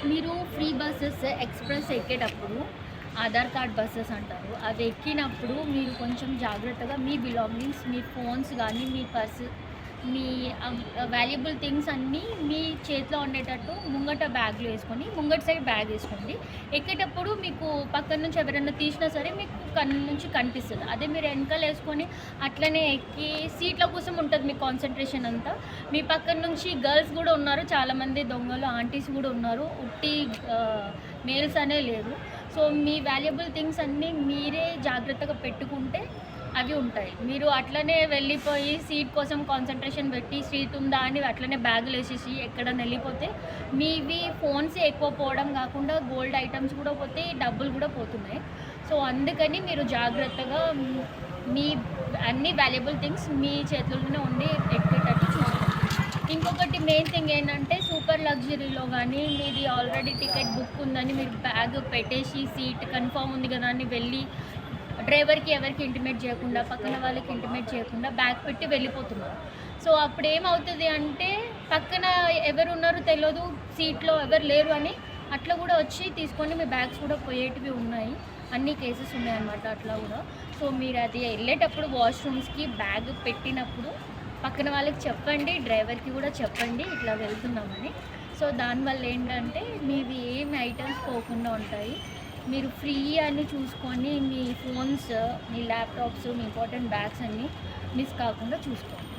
మీరు free buses express ఎక్కేటప్పుడు Aadhaar card buses అంటారు. అవి ఎక్కినప్పుడు మీరు కొంచెం జాగ్రత్తగా మీ బిలాంగింగ్స్, మీ ఫోన్స్ గానీ, మీ పర్స్, మీ వాల్యుబుల్ థింగ్స్ అన్నీ మీ చేతిలో ఉండేటట్టు ముంగట బ్యాగ్‌లో ఏసుకొని, ముంగట సైడ్ బ్యాగ్ ఏసుకోండి. ఎక్కేటప్పుడు మీకు పక్కన నుంచి ఎవరైనా తీసినా సరే మీకు కన్ను నుంచి కనిపిస్తది. అదే మీరు ఎనకాలేసుకొని అట్లనే ఎక్కి సీట్ల కోసం ఉంటది మీ కాన్సంట్రేషన్ అంతా. మీ పక్కన నుంచి గర్ల్స్ గూడా ఉన్నారు. చాలామంది దొంగలు, ఆంటీస్ గూడా ఉన్నారు. ఉట్టి మేల్స్ అనే లేరు. సో, మీ వాల్యుబుల్ థింగ్స్ అన్నీ మీరే జాగ్రత్తగా పెట్టుకుంటే అవి ఉంటాయి. మీరు అట్లనే వెళ్ళిపోయి సీట్ కోసం కాన్సంట్రేషన్ పెట్టి సీట్ ఉందా అని అట్లనే బ్యాగులేసేసి ఎక్కడైనా వెళ్ళిపోతే మీవి ఫోన్సే ఎక్కువ పోవడం కాకుండా గోల్డ్ ఐటమ్స్ కూడా పోతే డబ్బులు కూడా పోతున్నాయి. సో, అందుకని మీరు జాగ్రత్తగా మీ అన్ని వాల్యుబుల్ థింగ్స్ మీ చేతుల్లోనే ఉండి ఎక్కేటట్టు చూసుకోండి. ఇంకొకటి మెయిన్ థింగ్ ఏంటంటే సూపర్ లగ్జరీలో గానీ మీది ఆల్రెడీ టికెట్ బుక్ ఉందని మీరు బ్యాగ్ పెట్టేసి సీట్ కన్ఫర్మ్ ఉంది కదా అని వెళ్ళి డ్రైవర్‌కి ఎవరికీ ఇంటిమేట్ చేయకుండా, పక్కన వాళ్ళకి ఇంటిమేట్ చేయకుండా బ్యాగ్ పెట్టి వెళ్ళిపోతున్నారు. సో, అప్పుడేమవుతది అంటే పక్కన ఎవరున్నారో తెలవదు, సీట్‌లో ఎవరు లేరు అని అట్లా కూడా వచ్చి తీసుకొని మీ బ్యాగ్స్ కూడా పోయేటివి ఉన్నాయి. అన్ని కేసెస్ ఉన్నాయన్నమాట అట్లా కూడా. సో, మీరు అది ఎళ్ళేటప్పుడు వాష్‌రూమ్స్‌కి బ్యాగ్ పెట్టినప్పుడు పక్కన వాళ్ళకి చెప్పండి, డ్రైవర్‌కి కూడా చెప్పండి ఇట్లా వెళ్తున్నామని. సో, దానివల్ల ఏంటంటే మీవి ఏమి ఐటమ్స్ పోకుండా ఉంటాయి. మీరు ఫ్రీ అని చూసుకొని మీ ఫోన్స్, మీ ల్యాప్‌టాప్స్, మీ ఇంపార్టెంట్ బ్యాగ్స్ అన్నీ మిస్ కాకుండా చూసుకోండి.